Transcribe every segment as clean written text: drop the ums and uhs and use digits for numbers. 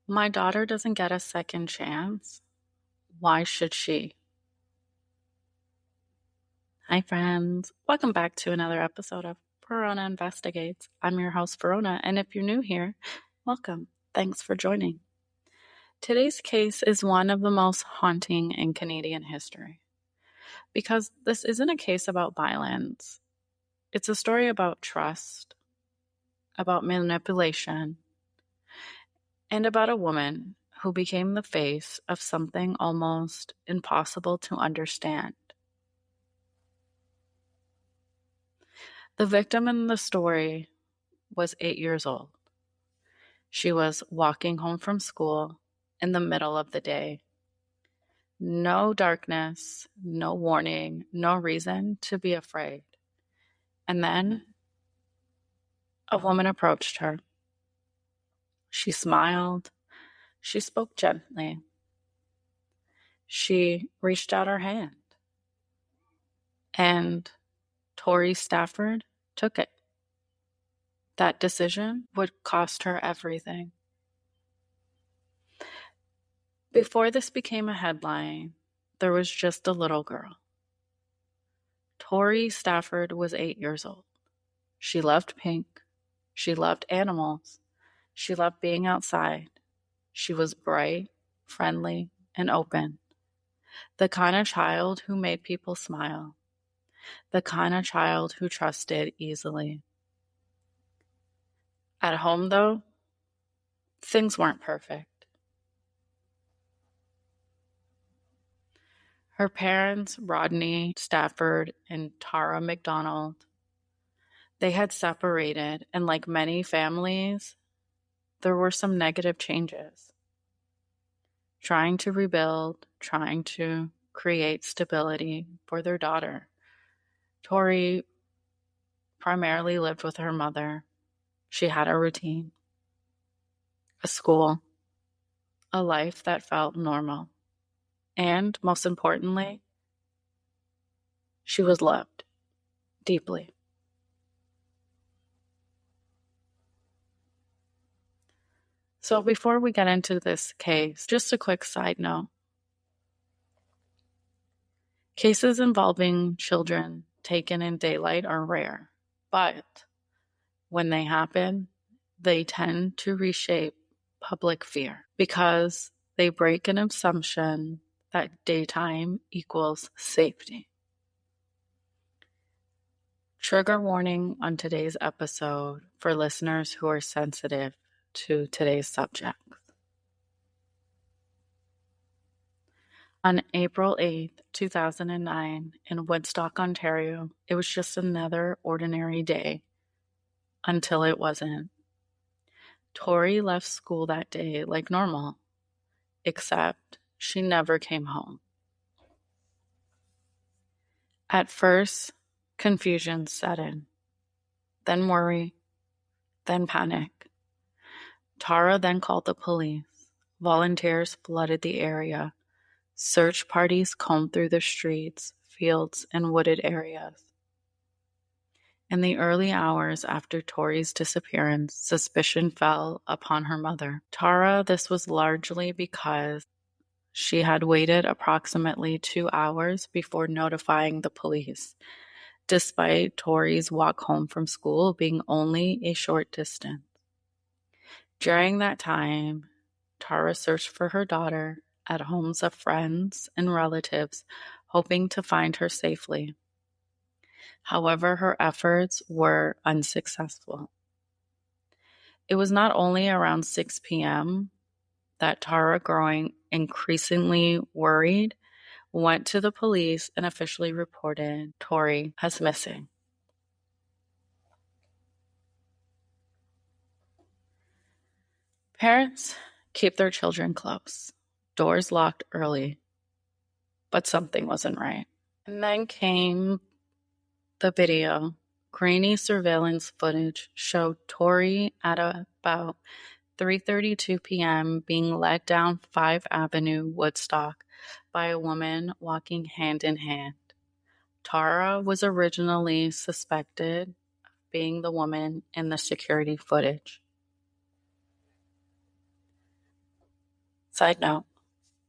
My daughter doesn't get a second chance. Why should she? Hi, friends. Welcome back to another episode of Verona Investigates. I'm your host, Verona, and if you're new here, welcome. Thanks for joining. Today's case is one of the most haunting in Canadian history because this isn't a case about violence. It's a story about trust, about manipulation, and about a woman who became the face of something almost impossible to understand. The victim in the story was 8 years old. She was walking home from school in the middle of the day. No darkness, no warning, no reason to be afraid. And then a woman approached her. She smiled. She spoke gently. She reached out her hand. And Tori Stafford took it. That decision would cost her everything. Before this became a headline, there was just a little girl. Tori Stafford was 8 years old. She loved pink. She loved animals. She loved being outside. She was bright, friendly, and open. The kind of child who made people smile. The kind of child who trusted easily. At home, though, things weren't perfect. Her parents, Rodney Stafford and Tara McDonald, they had separated, and like many families, there were some negative changes. Trying to rebuild, trying to create stability for their daughter. Tori primarily lived with her mother. She had a routine, a school, a life that felt normal. And most importantly, she was loved deeply. So before we get into this case, just a quick side note. Cases involving children taken in daylight are rare, but when they happen, they tend to reshape public fear because they break an assumption that daytime equals safety. Trigger warning on today's episode for listeners who are sensitive to today's subject. On April 8th, 2009, in Woodstock, Ontario, it was just another ordinary day until it wasn't. Tori left school that day like normal, except she never came home. At first, confusion set in, then worry, then panic. Tara then called the police. Volunteers flooded the area. Search parties combed through the streets, fields, and wooded areas. In the early hours after Tori's disappearance, suspicion fell upon her mother. Tara, this was largely because she had waited approximately 2 hours before notifying the police, despite Tori's walk home from school being only a short distance. During that time, Tara searched for her daughter at homes of friends and relatives, hoping to find her safely. However, her efforts were unsuccessful. It was not only around 6 p.m. that Tara, growing increasingly worried, went to the police and officially reported Tori as missing. Parents keep their children close, doors locked early, but something wasn't right. And then came the video. Grainy surveillance footage showed Tori at about 3:32 p.m. being led down 5th Avenue, Woodstock, by a woman walking hand in hand. Tara was originally suspected of being the woman in the security footage. Side note,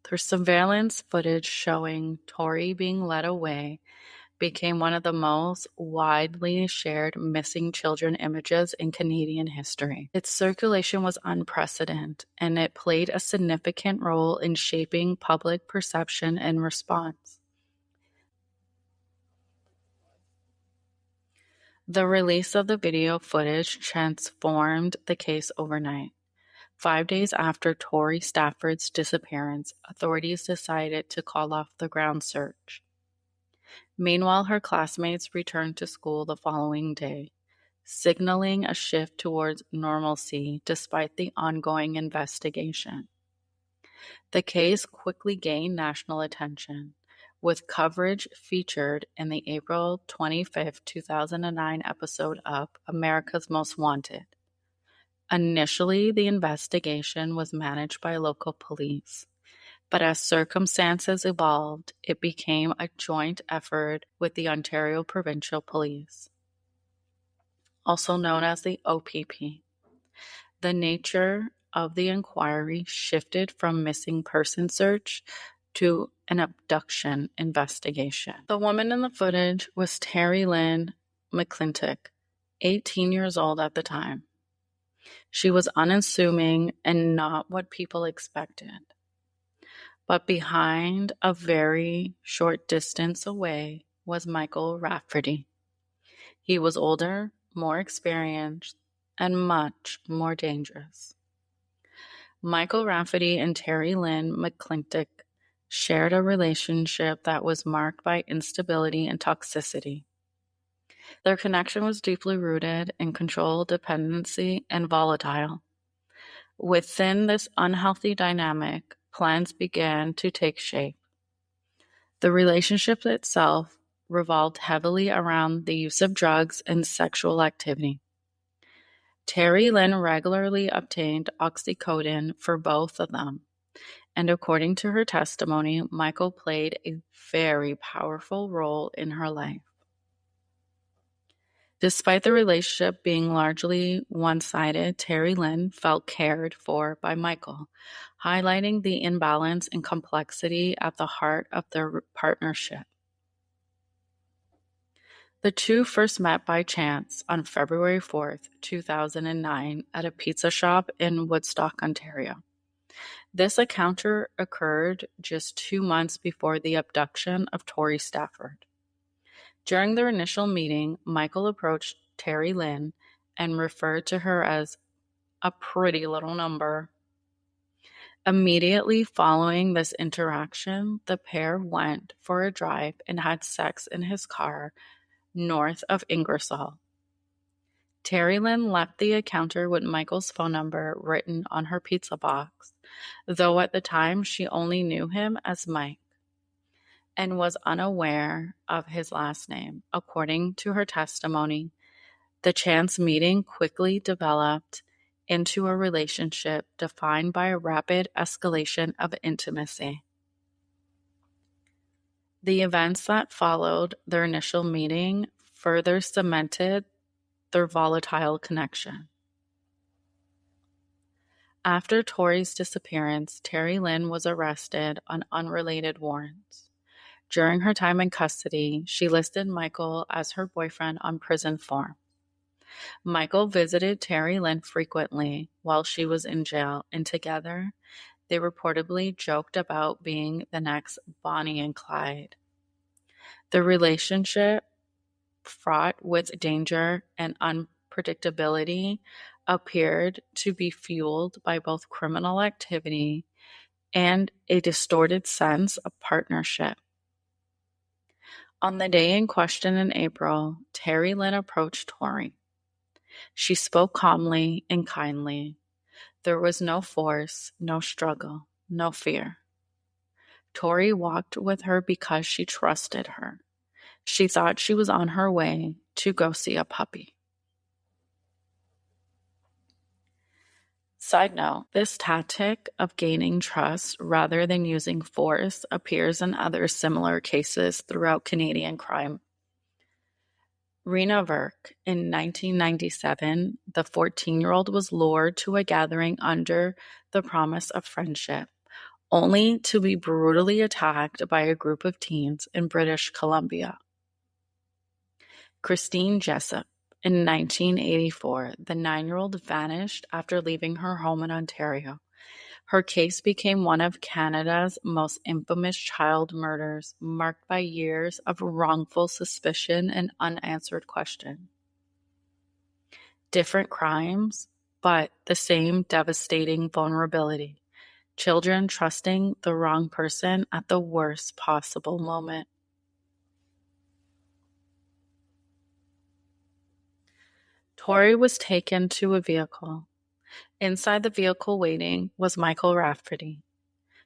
there's surveillance footage showing Tori being led away became one of the most widely shared missing children images in Canadian history. Its circulation was unprecedented, and it played a significant role in shaping public perception and response. The release of the video footage transformed the case overnight. 5 days after Tori Stafford's disappearance, authorities decided to call off the ground search. Meanwhile, her classmates returned to school the following day, signaling a shift towards normalcy despite the ongoing investigation. The case quickly gained national attention, with coverage featured in the April 25, 2009 episode of America's Most Wanted. Initially, the investigation was managed by local police, but as circumstances evolved, it became a joint effort with the Ontario Provincial Police, also known as the OPP. The nature of the inquiry shifted from missing person search to an abduction investigation. The woman in the footage was Terri-Lynne McClintic, 18 years old at the time. She was unassuming and not what people expected. But behind a very short distance away was Michael Rafferty. He was older, more experienced, and much more dangerous. Michael Rafferty and Terri-Lynne McClintic shared a relationship that was marked by instability and toxicity. Their connection was deeply rooted in control, dependency, and volatile. Within this unhealthy dynamic, plans began to take shape. The relationship itself revolved heavily around the use of drugs and sexual activity. Terri-Lynne regularly obtained oxycodone for both of them, and according to her testimony, Michael played a very powerful role in her life. Despite the relationship being largely one-sided, Terri-Lynne felt cared for by Michael, highlighting the imbalance and complexity at the heart of their partnership. The two first met by chance on February 4th, 2009 at a pizza shop in Woodstock, Ontario. This encounter occurred just 2 months before the abduction of Tori Stafford. During their initial meeting, Michael approached Terri-Lynne and referred to her as a pretty little number. Immediately following this interaction, the pair went for a drive and had sex in his car north of Ingersoll. Terri-Lynne left the encounter with Michael's phone number written on her pizza box, though at the time she only knew him as Mike and was unaware of his last name. According to her testimony, the chance meeting quickly developed into a relationship defined by a rapid escalation of intimacy. The events that followed their initial meeting further cemented their volatile connection. After Tori's disappearance, Terri-Lynne was arrested on unrelated warrants. During her time in custody, she listed Michael as her boyfriend on prison form. Michael visited Terri-Lynne frequently while she was in jail, and together they reportedly joked about being the next Bonnie and Clyde. The relationship, fraught with danger and unpredictability, appeared to be fueled by both criminal activity and a distorted sense of partnership. On the day in question in April, Terri-Lynne approached Tori. She spoke calmly and kindly. There was no force, no struggle, no fear. Tori walked with her because she trusted her. She thought she was on her way to go see a puppy. Side note, this tactic of gaining trust rather than using force appears in other similar cases throughout Canadian crime. Rena Verk, in 1997, the 14-year-old was lured to a gathering under the promise of friendship, only to be brutally attacked by a group of teens in British Columbia. Christine Jessup. In 1984, the 9-year-old vanished after leaving her home in Ontario. Her case became one of Canada's most infamous child murders, marked by years of wrongful suspicion and unanswered questions. Different crimes, but the same devastating vulnerability. Children trusting the wrong person at the worst possible moment. Tori was taken to a vehicle. Inside the vehicle waiting was Michael Rafferty.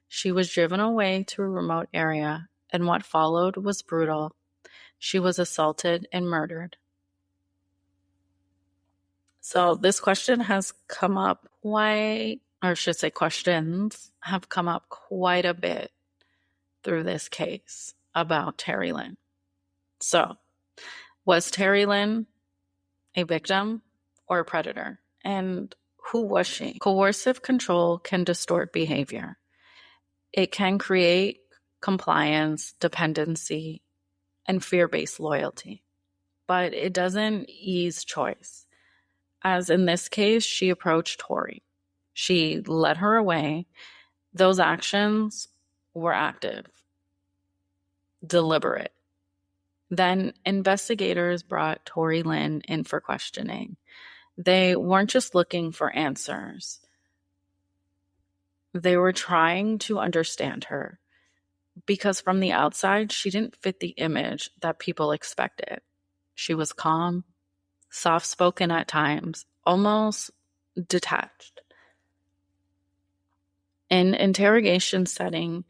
She was driven away to a remote area, and what followed was brutal. She was assaulted and murdered. So this question has come up questions have come up quite a bit through this case about Terri-Lynne. So, was Terri-Lynne a victim or a predator? And who was she? Coercive control can distort behavior. It can create compliance, dependency, and fear-based loyalty. But it doesn't ease choice. As in this case, she approached Tori. She led her away. Those actions were active, deliberate. Then investigators brought Terri-Lynne in for questioning. They weren't just looking for answers. They were trying to understand her, because from the outside, she didn't fit the image that people expected. She was calm, soft-spoken at times, almost detached. In interrogation setting,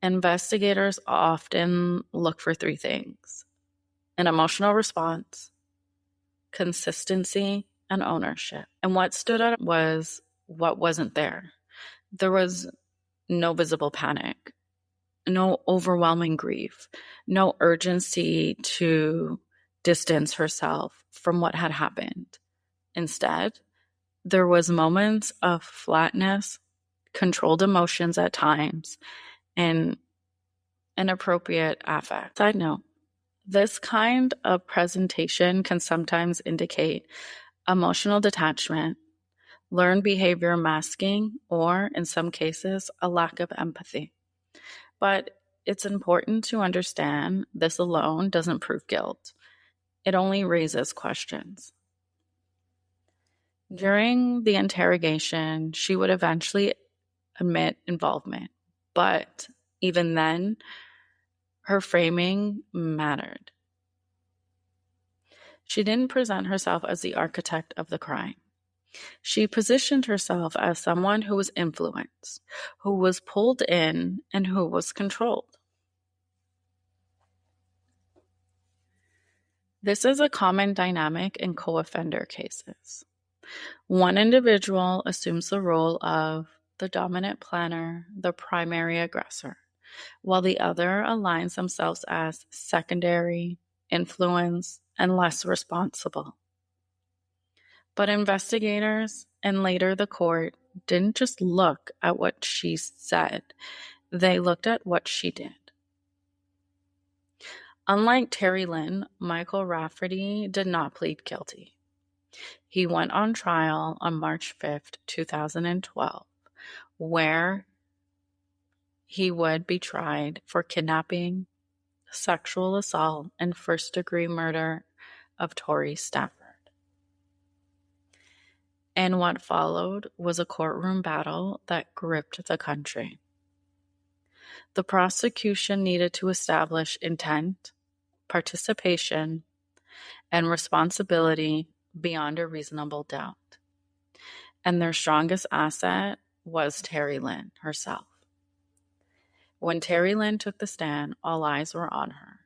investigators often look for 3 things: an emotional response, consistency, and ownership. And what stood out was what wasn't there. There was no visible panic, no overwhelming grief, no urgency to distance herself from what had happened. Instead, there was moments of flatness, controlled emotions at times, and inappropriate affect. Side note, this kind of presentation can sometimes indicate emotional detachment, learned behavior masking, or, in some cases, a lack of empathy. But it's important to understand this alone doesn't prove guilt. It only raises questions. During the interrogation, she would eventually admit involvement, but even then, her framing mattered. She didn't present herself as the architect of the crime. She positioned herself as someone who was influenced, who was pulled in, and who was controlled. This is a common dynamic in co-offender cases. One individual assumes the role of the dominant planner, the primary aggressor, while the other aligns themselves as secondary, influence, and less responsible. But investigators, and later the court, didn't just look at what she said, they looked at what she did. Unlike Terri-Lynne, Michael Rafferty did not plead guilty. He went on trial on March 5th, 2012, where he would be tried for kidnapping, sexual assault, and first-degree murder of Tori Stafford. And what followed was a courtroom battle that gripped the country. The prosecution needed to establish intent, participation, and responsibility beyond a reasonable doubt. And their strongest asset was Terri-Lynne herself. When Terri-Lynne took the stand, all eyes were on her,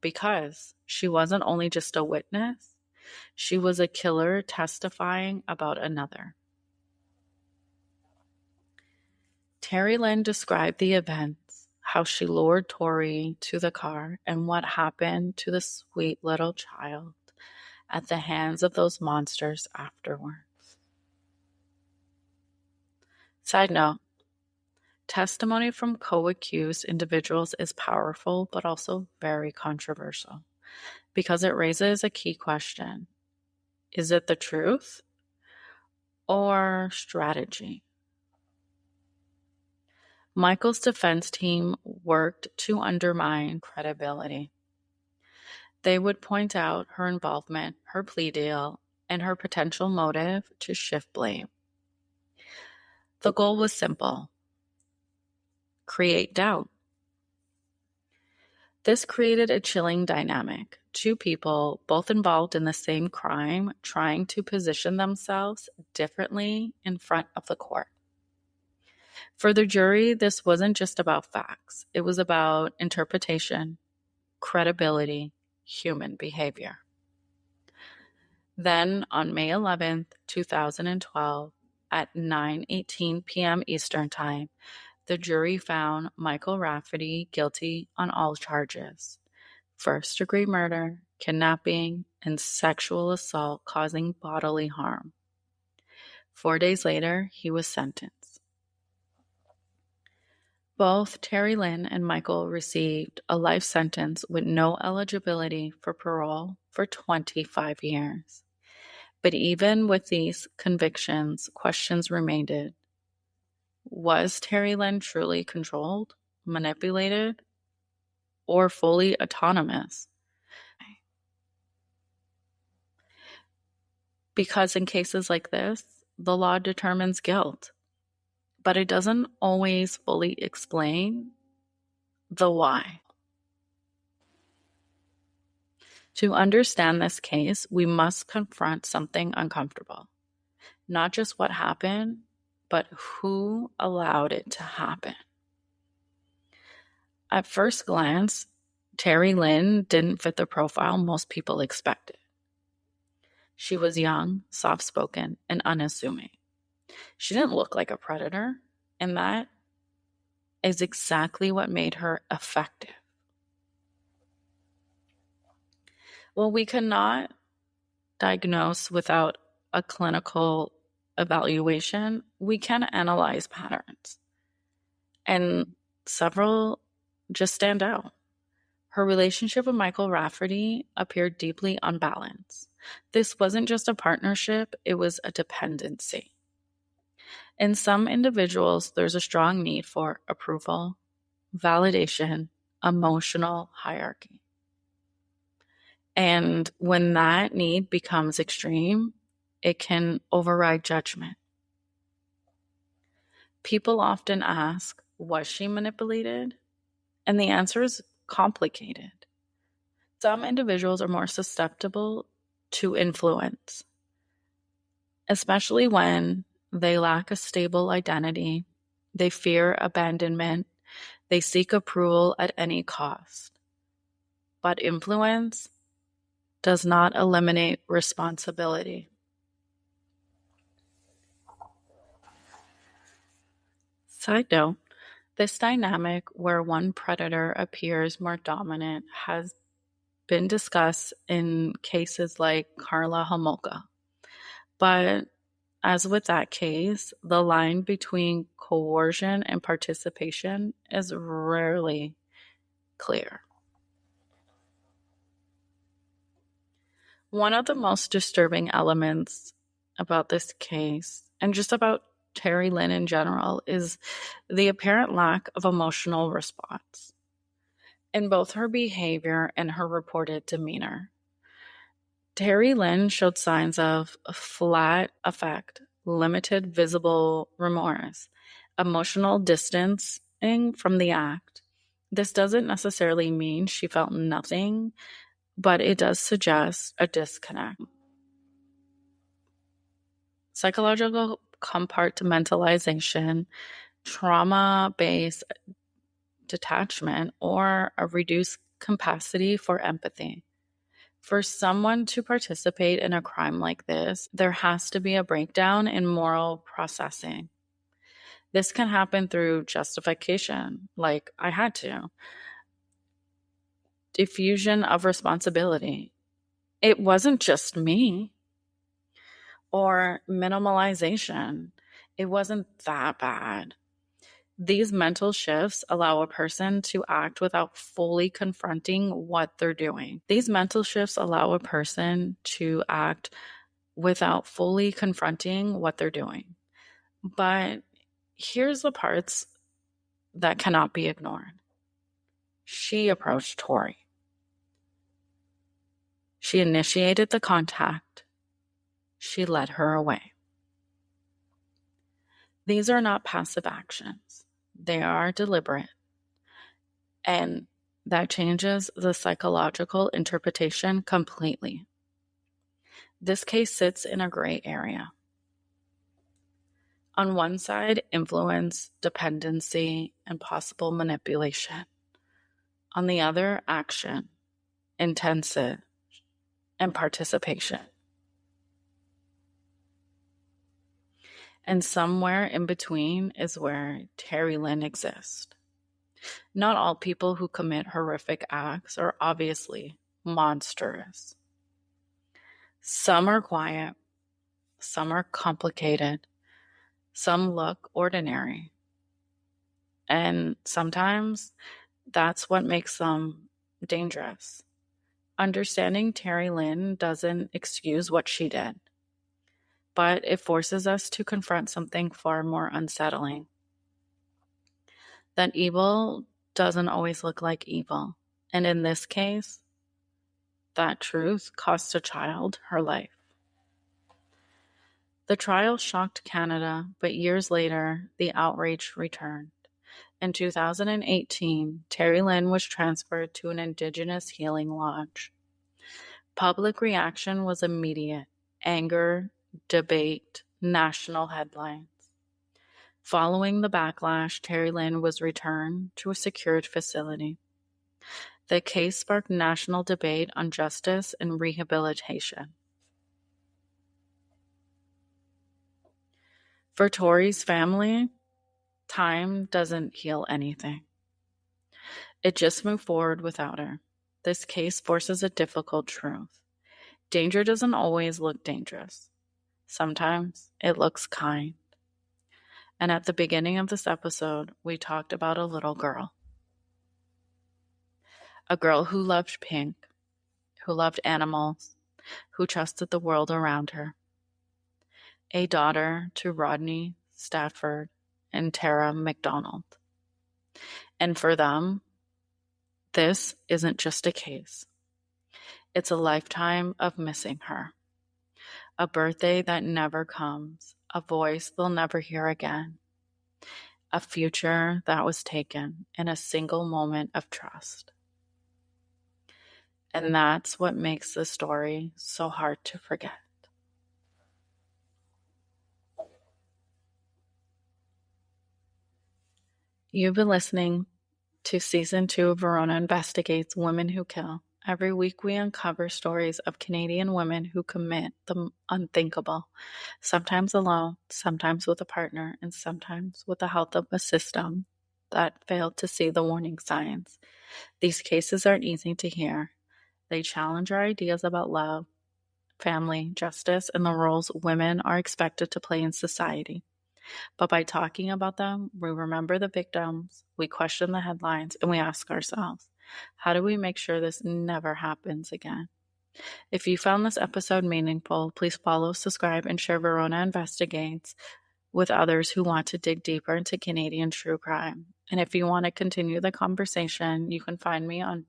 because she wasn't only just a witness, she was a killer testifying about another. Terri-Lynne described the events, how she lured Tori to the car, and what happened to the sweet little child at the hands of those monsters afterwards. Side note, Testimony from co-accused individuals is powerful, but also very controversial because it raises a key question. Is it the truth or strategy? Michael's defense team worked to undermine credibility. They would point out her involvement, her plea deal, and her potential motive to shift blame. The goal was simple: create doubt. This created a chilling dynamic. Two people, both involved in the same crime, trying to position themselves differently in front of the court. For the jury, this wasn't just about facts. It was about interpretation, credibility, human behavior. Then, on May 11th, 2012, at 9:18 p.m. Eastern Time, the jury found Michael Rafferty guilty on all charges: first-degree murder, kidnapping, and sexual assault causing bodily harm. 4 days later, he was sentenced. Both Terri-Lynne and Michael received a life sentence with no eligibility for parole for 25 years. But even with these convictions, questions remained. Was Terri-Lynne truly controlled, manipulated, or fully autonomous? Because in cases like this, the law determines guilt, but it doesn't always fully explain the why. To understand this case, we must confront something uncomfortable. Not just what happened, but who allowed it to happen. At first glance, Terri-Lynne didn't fit the profile most people expected. She was young, soft-spoken, and unassuming. She didn't look like a predator, and that is exactly what made her effective. Well, we cannot diagnose without a clinical evaluation. We can analyze patterns, and several just stand out. Her relationship with Michael Rafferty appeared deeply unbalanced. This wasn't just a partnership, it was a dependency. In some individuals, there's a strong need for approval, validation, emotional hierarchy. And when that need becomes extreme, it can override judgment. People often ask, was she manipulated? And the answer is complicated. Some individuals are more susceptible to influence, especially when they lack a stable identity, they fear abandonment, they seek approval at any cost. But influence does not eliminate responsibility. Side note, this dynamic where one predator appears more dominant has been discussed in cases like Karla Homolka. But as with that case, the line between coercion and participation is rarely clear. One of the most disturbing elements about this case, and just about Terri-Lynne in general, is the apparent lack of emotional response in both her behavior and her reported demeanor. Terri-Lynne showed signs of flat affect, limited visible remorse, emotional distancing from the act. This doesn't necessarily mean she felt nothing, but it does suggest a disconnect. Psychological compartmentalization, trauma-based detachment, or a reduced capacity for empathy. For someone to participate in a crime like this, there has to be a breakdown in moral processing. This can happen through justification, like I had to. Diffusion of responsibility. It wasn't just me. Or minimalization. It wasn't that bad. These mental shifts allow a person to act without fully confronting what they're doing. These mental shifts allow a person to act without fully confronting what they're doing. But here's the parts that cannot be ignored. She approached Tori. She initiated the contact. She led her away. These are not passive actions. They are deliberate. And that changes the psychological interpretation completely. This case sits in a gray area. On one side, influence, dependency, and possible manipulation. On the other, action, intensive, and participation. And somewhere in between is where Terri-Lynne exists. Not all people who commit horrific acts are obviously monstrous. Some are quiet, some are complicated, some look ordinary. And sometimes that's what makes them dangerous. Understanding Terri-Lynne doesn't excuse what she did, but it forces us to confront something far more unsettling. That evil doesn't always look like evil. And in this case, that truth cost a child her life. The trial shocked Canada, but years later, the outrage returned. In 2018, Terri-Lynne was transferred to an Indigenous healing lodge. Public reaction was immediate. Anger, debate, national headlines. Following the backlash, Terri-Lynne was returned to a secured facility. The case sparked national debate on justice and rehabilitation. For Tori's family, time doesn't heal anything. It just moved forward without her. This case forces a difficult truth. Danger doesn't always look dangerous. Sometimes it looks kind. And at the beginning of this episode, we talked about a little girl. A girl who loved pink, who loved animals, who trusted the world around her. A daughter to Rodney Stafford and Tara McDonald. And for them, this isn't just a case. It's a lifetime of missing her. A birthday that never comes. A voice they'll never hear again. A future that was taken in a single moment of trust. And that's what makes this story so hard to forget. You've been listening to Season 2 of Verona Investigates Women Who Kill. Every week we uncover stories of Canadian women who commit the unthinkable, sometimes alone, sometimes with a partner, and sometimes with the help of a system that failed to see the warning signs. These cases aren't easy to hear. They challenge our ideas about love, family, justice, and the roles women are expected to play in society. But by talking about them, we remember the victims, we question the headlines, and we ask ourselves, how do we make sure this never happens again? If you found this episode meaningful, please follow, subscribe, and share Verona Investigates with others who want to dig deeper into Canadian true crime. And if you want to continue the conversation, you can find me on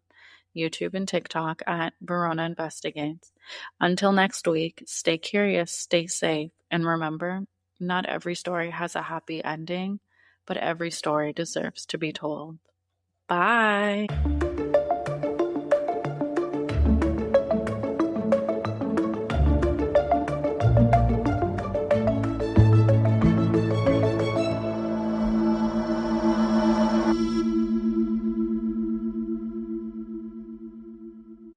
YouTube and TikTok at Verona Investigates. Until next week, stay curious, stay safe, and remember, not every story has a happy ending, but every story deserves to be told. Bye.